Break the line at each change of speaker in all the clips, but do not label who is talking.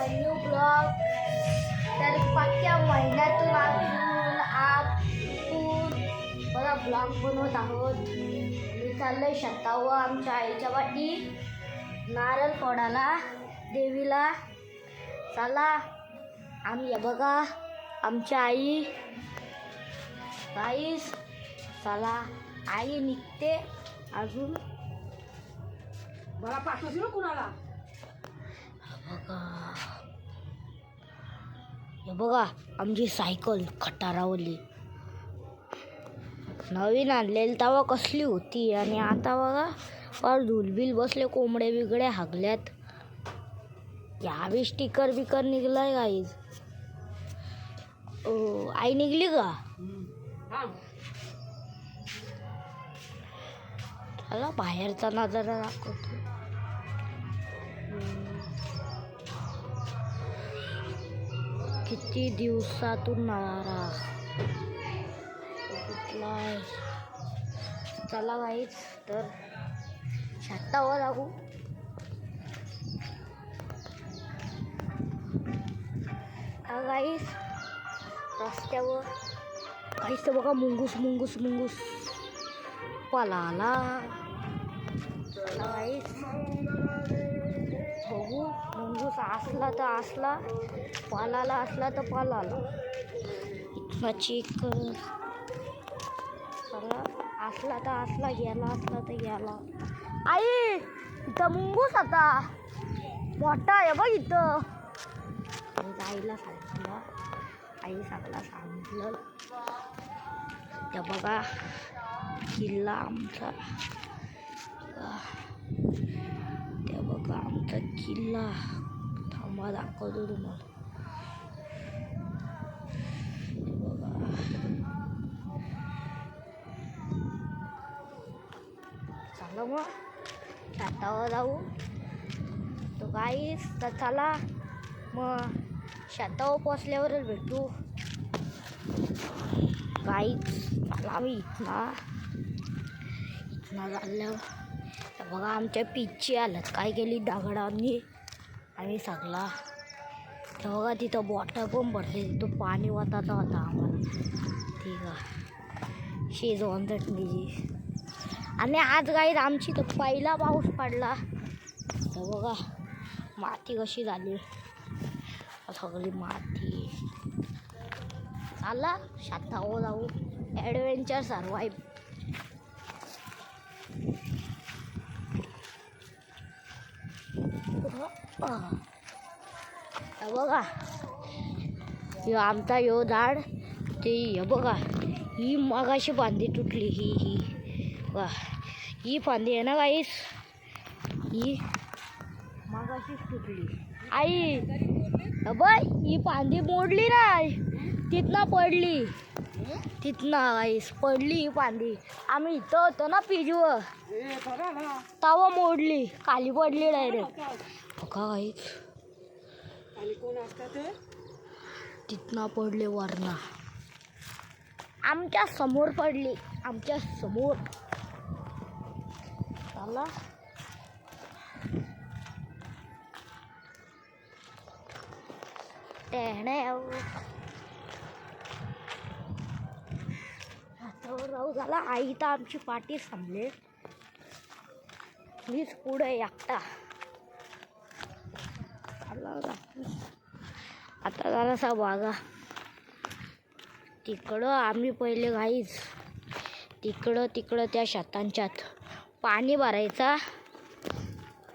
New blog. तर पाचव्या महिन्यातून बघा ब्लॉग बनवत आहोत. मी चाललोय शेतावर आमच्या आईच्या वाटी नारळ फोडायला देवीला. चला आम्ही बघा आमच्या आई गाईस. चला आई निघते अजून
मला पाठवशील कुणाला.
बघा आमची सायकल खटारावली नवीन आणलेली तेव्हा कसली होती आणि आता बघा फार धुलबिल बसले. कोंबडे बिगडे हागल्यात. यावी स्टिकर बिकर निघलाय गाईज. आई निघली का. चला बाहेरचा नजारा दाखवतो. किती दिवसातून नजारा कुठलाय. चला गाईज तर शेतावर जाऊ. गाईज रस्त्यावर काहीच बघा मुंगूस मुंगूस मुंगूस पालाला. बघू मुंगूस असला तर असला, पालाला असला तर पालाला. इथला चेक कर. चला असला तर असला, गेला असला तर गेला. आई इथं मुंगूस आता मोठा आहे बघ इथं. आईला सांगितलं, आई सगळं सांगितलं. त्या बघा किल्ला आमचा. त्या बघा आमचा किल्ला. थांबा दाखवतो तुम्हाला. बघा चला मग शेतावर जाऊ. तो गाईस तर चला मग शेतावर पोचल्यावरच भेटू. गाईच चला आम्ही इथना झाल्यावर तर बघा आमच्या पिच्ची आलं काय केली दगडांनी आम्ही सगळा. तर बघा तिथं बॉटल पण भरते. तिथं पाणी वाटायचं होता आम्हाला. ठीक आहे शेजवान चटणीची. आणि आज गाईत आमची तर पहिला पाऊस पडला. तर बघा माती कशी झाली सगळी माती. चला शेतावर जाऊ. Adventure survive. बघा ह्यो आमचा ह्यो झाड ते बघा. ही मगाशी फांदी तुटली. ही वा ही फांदी आहे ना गाईस. ही मगाशीच तुटली. आई बाय ही फांदी मोडली नाही. तिथनं पडली. तिथनं गाईस पडली ही फांदी. आम्ही इथं होतो ना पिजवर तवा मोडली. खाली पडली डायरेक्ट. बघा गाईस तिथनं पडले वरना. आमच्या समोर पडली. आमच्या समोर. चला राहू झाला. आई तर आमची पाठी थांबले. मीच पुढे एकटा. आता जरासा बागा तिकडं आम्ही पहिले गाईच तिकडं त्या शेतांच्यात पाणी भरायचा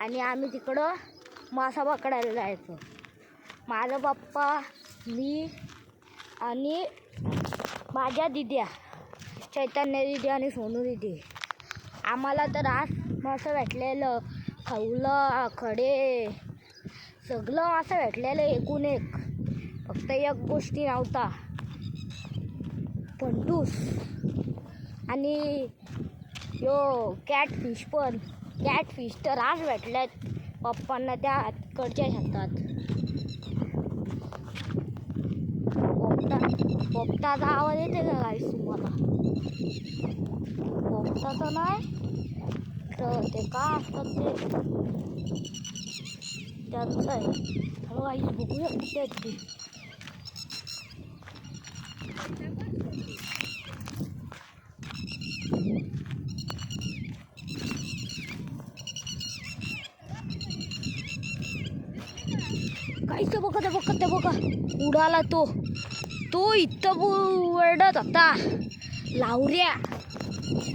आणि आम्ही तिकडं मासा पकडायला जायचो. माझा पप्पा मी आणि माझ्या दिद्या चैतन्य दिदी आणि सोनू दिदी. आम्हाला तर आज मासं भेटलेलं. खवलं खडे सगळं मासं भेटलेलं एकूण एक. फक्त एक गोष्टी नव्हता पंटूस आणि यो कॅटफिश. पण कॅटफिश तर आज भेटल्यात पप्पांना त्या कडच्या शेतात. पोपटाचा आवाज येते का गाईस तुम्हाला. पोपटाचं नाही तर ते का असतात ते त्यांचं आहे. बघा इथे बघूया कुठे आहेत ते. काहीच बघा ते बघा उडाला तो इथं वरडत होता लावऱ्या.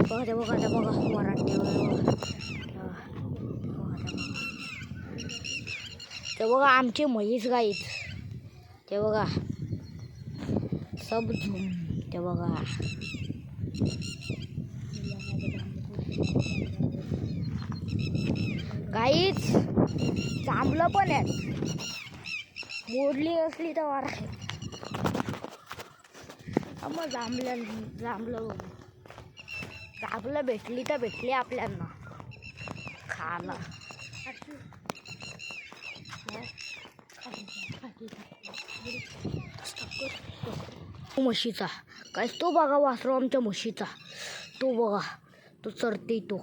बघा ते बघा मराठी ते बघा आमचे म्हैस गाईत ते बघा सब झुम ते बघा. गाईच जांभलं पण आहेत, मोडली असली तर वारा आहे. मग जांभलं भेटली तर भेटली आपल्याला खायला. म्हशीचा काय तो बघा वासरू आमच्या म्हशीचा तो बघा तो चरते तो.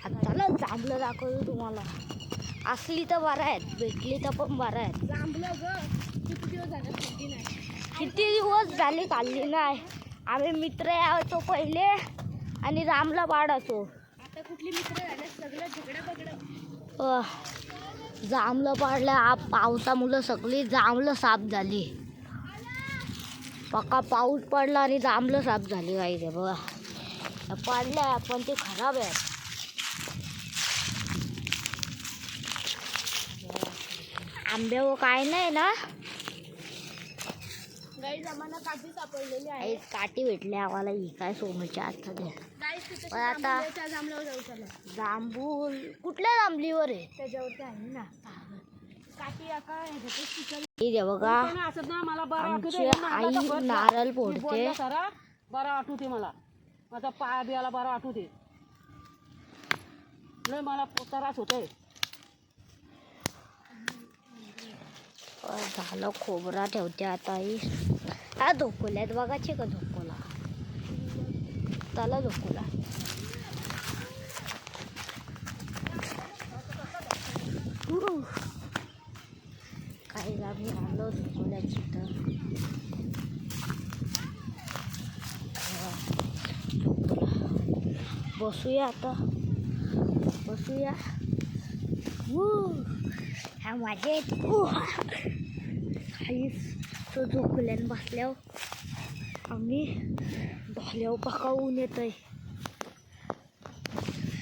आता जांभलं दाखवतो तुम्हाला. असली तर बरं आहेत, भेटली तर पण बरं आहेत. जांभलं किती दिवस झाले खाल्ली नाही. आम्ही मित्र यायचो पहिले आणि जांभलं पाडायचो. आता कुठली मित्र झाले सगळं झगडा बगडा. जांभलं पाडल्या पावसामुळे सगळी जांभलं साफ झाली. पक्का पाऊस पडला आणि जांभलं साफ झाली. काही बघा पाडल्या पण ते खराब आहेत. आंब्यावर काय नाही ना गाईज. आम्हाला काठी सापडलेली आहे. काठी भेटली आम्हाला ही काय सोमच्या आता द्या. पण आता जांभूल कुठल्या जांभलीवर आहे त्याच्यावरती आहे ना काठी. बघा आमची आई नारळ फोडते.
बरा आठवते मला माझा पाया बियाला बरा आठवते. लय मला त्रास होतोय.
झालं खोबरा ठेवते आता आई. हा धोकोल्यात बघाचे का धोकोला त्याला धोकोला. काही आम्ही आलो धोकोल्याची तर बसूया आता बसूया. ह्या माझे काहीच तो झोपल्यान बसल्यावर आम्ही ढोल्यावर पकावून येतोय.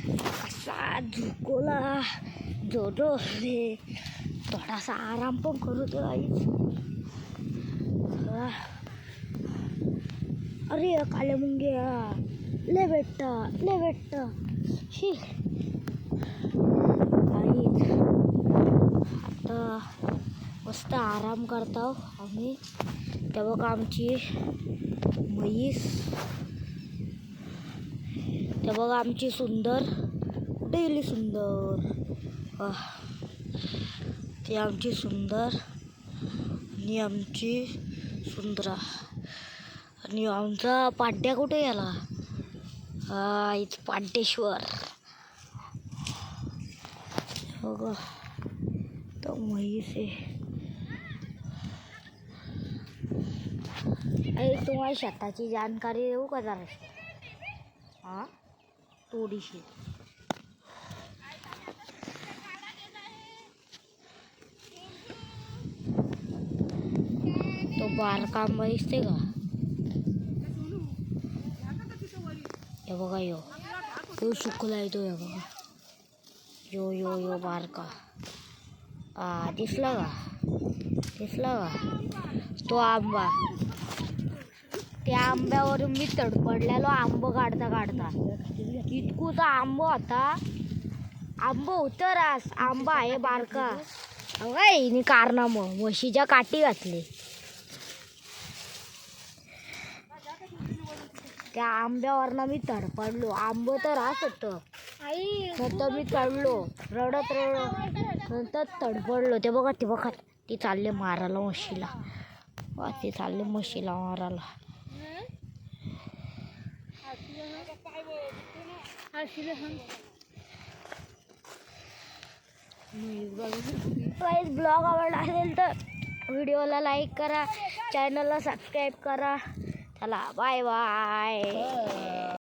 कसा झुकोला जोडो रे थोडासा आराम पण करू तो काहीच. अरे काले मुंग्या ले भेटता शी. आता मस्त आराम करतो आम्ही. त्या बघा आमची म्हैस त्या बघा आमची सुंदर डेली सुंदर. ती आमची सुंदर आणि आमची सुंदरा. आणि आमचा पाड्या कुठे गेला. इथं पाड्डेश्वर बघा तो म्हैस आहे. तुम्हाला शेताची जानकारी देऊ का जरा. हां थोडीशी. तो बारका आंबा दिसते का. हे बघा यो सुकला येतो. हे बघा यो बारका. दिसला का तो आंबा. त्या आंब्यावरून मी तडपडलेलो आंबं काढता इतकूचा आंबा होता. आंबं होतं रास आंबा आहे बारका. बघा हिने कारनामं म्हशीच्या काठी घातली. त्या आंब्यावरनं मी तडपडलो. आंबं तर रास होतं. नंतर मी चढलो रडत नंतर तडपडलो. ते बघा ती चालले मारायला म्हशीला. ती चालले म्हशीला मारायला. गाईज ब्लॉग आवडला असेल तर व्हिडिओला लाईक करा, चॅनलला सबस्क्राईब करा. चला बाय बाय.